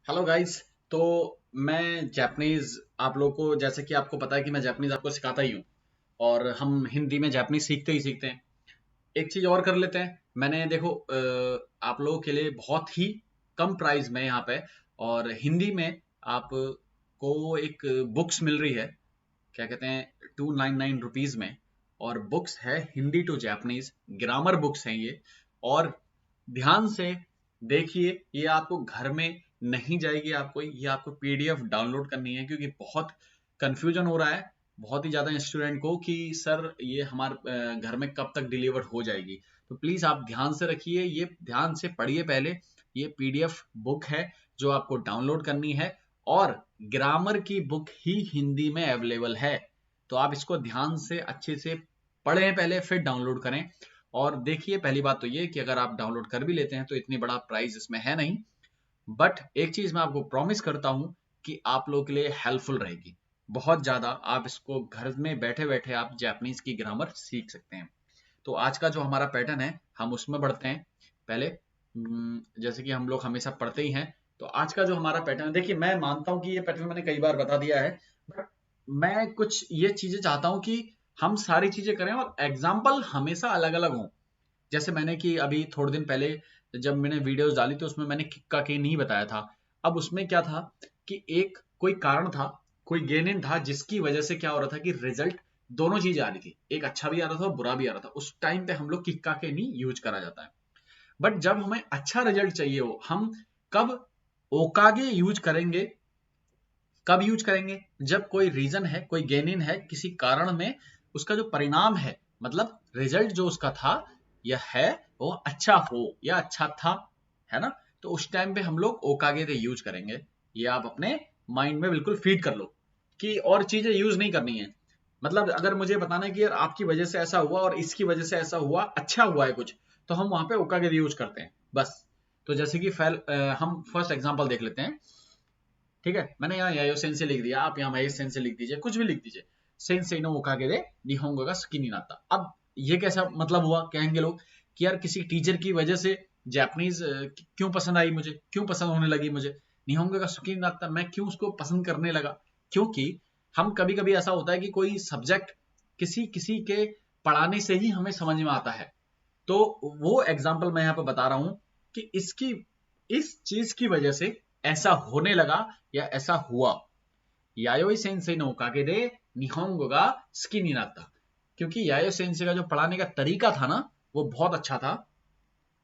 Hello guys. तो मैं Japanese आप लोगों को, जैसे कि आपको पता है कि मैं जापानीज आपको सिखाता ही हूँ। और हम हिंदी में जापानीज सीखते ही सीखते हैं। एक चीज और कर लेते हैं। मैंने देखो आप लोगों के लिए बहुत ही कम प्राइस में यहाँ पे और हिंदी में आपको एक बुक्स मिल रही है। क्या कहते हैं, 299 रुपीज में। और बुक्स है Hindi to Japanese, grammar books हैं ये। और ध्यान से देखिए, ये आपको घर में नहीं जाएगी। आपको ये आपको पीडीएफ डाउनलोड करनी है, क्योंकि बहुत कंफ्यूजन हो रहा है बहुत ही ज्यादा स्टूडेंट को कि सर ये हमारे घर में कब तक डिलीवर हो जाएगी। तो प्लीज आप ध्यान से रखिए, ये ध्यान से पढ़िए पहले। ये पीडीएफ बुक है जो आपको डाउनलोड करनी है। और ग्रामर की बुक ही हिंदी में अवेलेबल है। तो आप इसको ध्यान से अच्छे से पढ़ें पहले, फिर डाउनलोड करें। और देखिए, पहली बात तो ये कि अगर आप डाउनलोड कर भी लेते हैं तो इतनी बड़ा प्राइस इसमें है नहीं। बट एक चीज मैं आपको प्रॉमिस करता हूं कि आप लोगों के लिए हेल्पफुल रहेगी बहुत ज्यादा। आप इसको घर में बैठे बैठे आप जापानीज की ग्रामर सीख सकते हैं। तो आज का जो हमारा पैटर्न है, हम उसमें बढ़ते हैं। पहले जैसे कि हम लोग हमेशा पढ़ते ही हैं। तो आज का जो हमारा पैटर्न है, देखिए मैं मानता हूं कि ये पैटर्न मैंने कई बार बता दिया है। बट मैं कुछ ये चीजें चाहता हूं कि हम सारी चीजें करें और एग्जाम्पल हमेशा अलग अलग हों। जैसे मैंने कि अभी थोड़े दिन पहले जब मैंने वीडियोस डाली तो उसमें मैंने किक्का के नहीं बताया था। अब उसमें क्या था कि एक कोई कारण था, कोई गेन इन था, जिसकी वजह से क्या हो रहा था कि रिजल्ट दोनों चीज आ रही थी। एक अच्छा भी आ रहा था और बुरा भी आ रहा था। उस टाइम पे हम लोग किक्का के नहीं यूज करा जाता है। बट जब हमें अच्छा रिजल्ट चाहिए हो, हम कब ओकागे यूज करेंगे? कब यूज करेंगे? जब कोई रीजन है, कोई गेन इन है किसी कारण में, उसका जो परिणाम है, मतलब रिजल्ट जो उसका था या है, वो अच्छा हो या अच्छा था, है ना? तो उस टाइम पे हम लोग ओकागे दे यूज करेंगे। ये आप अपने माइंड में बिल्कुल फीड कर लो कि और चीजें यूज नहीं करनी है। मतलब अगर मुझे बताना है कि यार आपकी वजह से ऐसा हुआ और इसकी वजह से ऐसा हुआ, अच्छा हुआ है कुछ, तो हम वहां पे ओकागे दे यूज करते हैं बस। तो जैसे कि हम फर्स्ट एग्जांपल देख लेते हैं। ठीक है, मैंने यहाँ यायो सेंसे लिख दिया, आप यहाँ महेश सेंसे लिख दीजिए, कुछ भी लिख दीजिए। सेंसे नो ओकागे दे निहोंगो ga सुकी ni natta। अब ये कैसा मतलब हुआ, कहेंगे लोग कि यार किसी टीचर की वजह से जापानीज क्यों पसंद आई मुझे, क्यों पसंद होने लगी मुझे। निहोंगो ga सुकी ni natta, मैं क्यों उसको पसंद करने लगा? क्योंकि हम कभी कभी ऐसा होता है कि कोई सब्जेक्ट किसी किसी के पढ़ाने से ही हमें समझ में आता है। तो वो एग्जाम्पल मैं यहाँ पे बता रहा हूं कि इसकी इस चीज की वजह से ऐसा होने लगा या ऐसा हुआ। यायोई सेंसे नो कागे दे निहोंगो ga सुकी ni natta। क्योंकि यायो सेंसे का जो पढ़ाने का तरीका था ना, वो बहुत अच्छा था।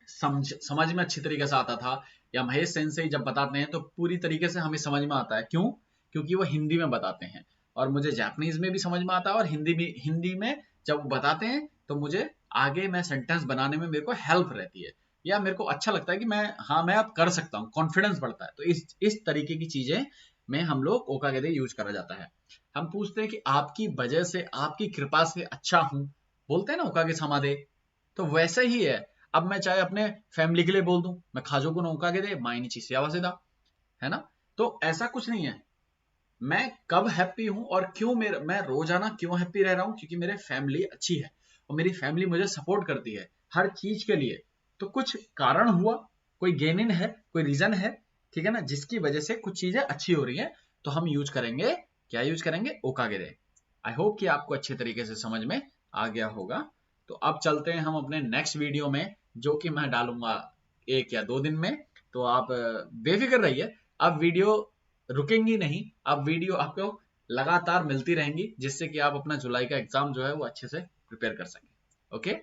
समझ में अच्छी तरीके से आता था। या महेश सेंसे जब बताते हैं तो पूरी तरीके से हमें समझ में आता है। क्यों? क्योंकि वो हिंदी में बताते हैं। और मुझे जापानीज में भी समझ में आता है और हिंदी में जब बताते हैं तो मुझे आगे मैं सेंटेंस बनाने में मेरे को हेल्प रहती है। या मेरे को अच्छा लगता है कि मैं अब कर सकता हूँ, कॉन्फिडेंस बढ़ता है। तो इस तरीके की चीजें में हम लोग ओकागेदे यूज करा जाता है। हम पूछते हैं कि आपकी वजह से, आपकी कृपा से अच्छा हूं, बोलते हैं ना ओकागे समादे। तो वैसे ही है। अब मैं चाहे अपने फैमिली के लिए बोल दूं, मैं खाजो को नौका के दे माइनिची सियावासेदा, है ना? तो ऐसा कुछ नहीं है। मैं कब हैप्पी हूं और क्यों, मैं रोजाना क्यों हैप्पी रह रहा हूं? क्योंकि मेरे फैमिली अच्छी है और मेरी फैमिली मुझे सपोर्ट करती है हर चीज के लिए। तो कुछ कारण हुआ, कोई गेन इन है, कोई रीजन है, ठीक है ना, जिसकी वजह से कुछ चीजें अच्छी हो रही हैं। तो हम यूज करेंगे, क्या यूज करेंगे? ओकागे। आई होप कि आपको अच्छे तरीके से समझ में आ गया होगा। तो अब चलते हैं हम अपने नेक्स्ट वीडियो में, जो कि मैं डालूंगा 1 या 2 दिन में। तो आप बेफिक्र रहिए। अब वीडियो रुकेंगी नहीं। अब वीडियो आपको लगातार मिलती रहेंगी, जिससे कि आप अपना जुलाई का एग्जाम जो है वो अच्छे से प्रिपेयर कर सकें। ओके।